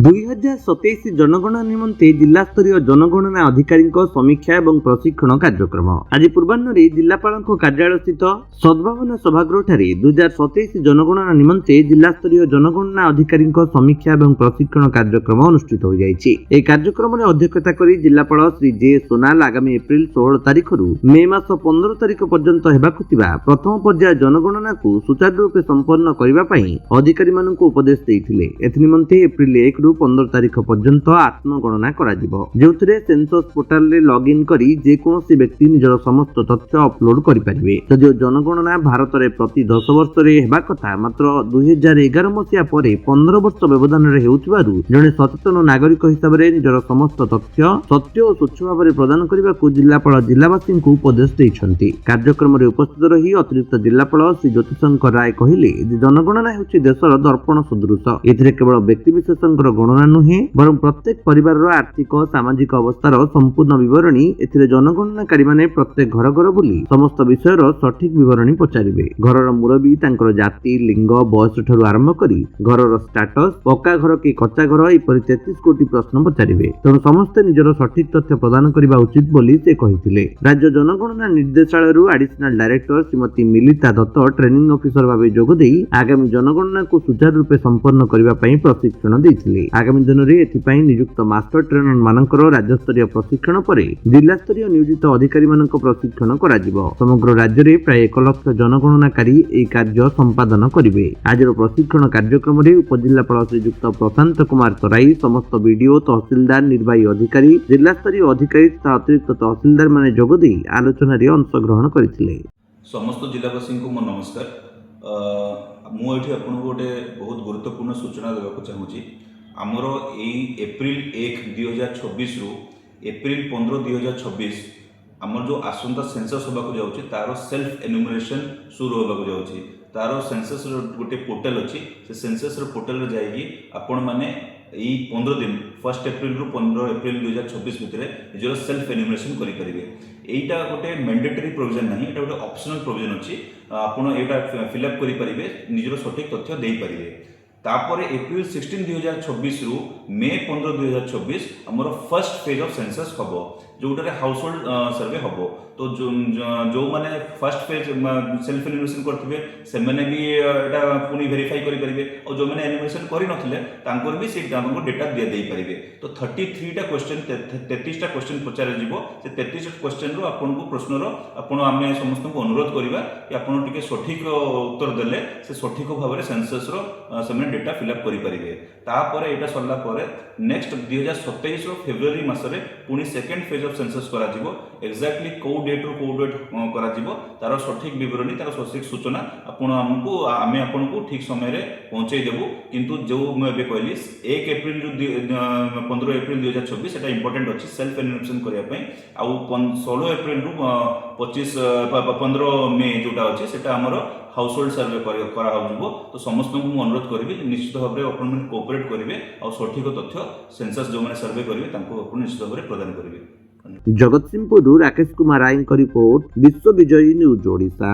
2027 जनगणना निमंते जिला स्तरीय जनगणना अधिकारी समीक्षा और प्रशिक्षण कार्यक्रम आज पूर्वाह्न जिलापाल कार्यालय स्थित सद्भावना सभागृह 2027 जनगणना निमंते जिला स्तरीय जनगणना अधिकारी समीक्षा और प्रशिक्षण कार्यक्रम अनुष्ठित हो जायछि। ए कार्यक्रम में अध्यक्षता करी जिलापाल श्री जे सोनाल आगामी एप्रिल 16 तारिख मे मास 15 तारिख पर्यंत हेबाकु थिबा प्रथम पर्याय जनगणना को सुचारू रूपे संपन्न करबा पई अधिकारी मानकु उपदेश देइथिले। एथि निमंते एप्रिल 1 रु 15 तारिख पर्यंत आत्मगणना कराजिबो, जेउथिरे सेंसस पोर्टल रे लॉगिन करी जे कोनोसी व्यक्ति निजर समस्त तथ्य अपलोड करि परिबे। जदिओ जनगणना भारत रे प्रति 10 वर्ष रे हेबा कथा मात्र 2011 मसिया परे 15 वर्ष व्यवधान रे हेउथिबारु जने सचेतन नागरिक हिसाब रे निजर समस्त तथ्य सत्य और स्वच्छ भाव रे प्रदान करबा को जिलापाल जिलावासी को उपदेश दैछन्ति। कार्यक्रम रे उपस्थित रही अतिरिक्त जिलापाल श्री ज्योतिशंकर राय कहिले जे जनगणना हेउछि देशर दर्पण सदृश। एथिरे केवल व्यक्ति विशेषंकर गणना नुहे बरं प्रत्येक परिवार आर्थिक सामाजिक अवस्थार संपूर्ण विवरणी एथिरे जनगणनाकारी माने प्रत्येक घर घर बुली समस्त विषयर सठिक विवरणी पचारिबे। घरर मुरबी तांकर जाति लिंग बयस ठारू आरंभ करी घरर स्टाटस पक्का घर कि कच्चा घर एपरि 33 कोटी प्रश्न पचारिबे। तेणु समस्ते निजर सठिक तथ्य प्रदान करबा उचित बोली से कहिथिले। राज्य जनगणना निर्देशालयरू additional director Shrimati Milita Dutta training officer भाव जोग देई आगामी जनगणना को सुचारू रूपे संपन्न करबा पई प्रशिक्षण दैथिले। आगामी दिन में एथिपाई नियुक्त मास्टर ट्रेनर मानकर राज्यस्तरीय प्रशिक्षण पर जिला स्तरीय नियोजित अधिकारी मानक प्रशिक्षण कराजिबो। समग्र राज्य में प्राय 1 लाख जनगणनाकारी ए कार्य संपादन करिवे। आज प्रशिक्षण कार्यक्रम में उपजिल्लापाल श्रीयुक्त प्रशांत कुमार तराई समस्त बीडीओ तहसीलदार निर्वाही अधिकारी जिला स्तरीय अधिकारी तथा अतिरिक्त तहसीलदार माने जोग देई आलोचना रे अंशग्रहण करथिले। समस्त जिलावासी को मो नमस्कार। मुझे आपको गोटे बहुत गुरुत्वपूर्ण सूचना देवाक चाहूँगी। आमर एप्रिल 1 2026 रु एप्रिल 15 2026 आमर जो आसंता सेंसस होगा जाऊँगी तार सेल्फ एनुमरेशन शुरू होगा जाऊँगी। तार सेंसस गोटे पोर्टल अच्छी से सेंसस पोर्टल जाइए आपण मैंने 15 दिन 1 एप्रिल रु 15 एप्रिल 2026 भितर निजर सेल्फ एनुमरेशन करेंगे। यहीटा गोटे मैंडेटरी प्रोविजन ना, ये गोटे ऑप्शनल प्रोविजन अच्छी। आपड़ यहाँ फिलअप करेंगे निजर सठिक तथ्य दे पारे। तापर एप्रिल 16 2026 रु मे 15 2026 आमर फर्स्ट फेज ऑफ सेंसस हम जोटारे हाउस होल्ड सर्वे हम। तो जो मैंने फर्स्ट फेज सेल्फ एनुमरेशन करते से मैंने भी यहाँ पुणी वेरीफाई करेंगे और जो मैंने एनुमरेशन कर भी से डेटा दे पारे। तो 33टा क्वेश्चन 33टा क्वेश्चन पचार से 33 क्वेश्चन रू आपन को प्रश्नर आम समस्त को अनुरोध करवा कि आपन टिके सठिक उत्तर देले से सठिक भाव में सेंसस रो डेटा फिलअप करेंगे। तापर यहाँ सरला नेक्स्ट 2027 फेब्रुआरी मसरे पुणी सेकेंड फेज ऑफ सेंसस करा एक्जाक्टली कौ डेट रू कौ डेट करा तार सठिक विवरणी तार सठिक सूचना आम आपन को ठीक समय पहुँचे देवु। किंतु जो मुझे कहली 1 एप्रिल 15 एप्रिल 2026 सेटा इंपोर्टेंट अच्छी सेल्फ एनुमरेशन करने आउ 16 एप्रिल रु 15 मे जोटा अच्छी सेटा आमर हाउस होल्ड सर्वे करा। तो समस्त को अनुरोध करी निश्चित भाव में अपन कोऑपरेट करेंगे और सठिक तथ्य सेंसस जो मैंने सर्वे करेंगे निश्चित भाव में प्रदान करेंगे। जगतसिंहपुर राकेश कुमार राय रिपोर्ट विश्व विजयी न्यूज ओडिशा।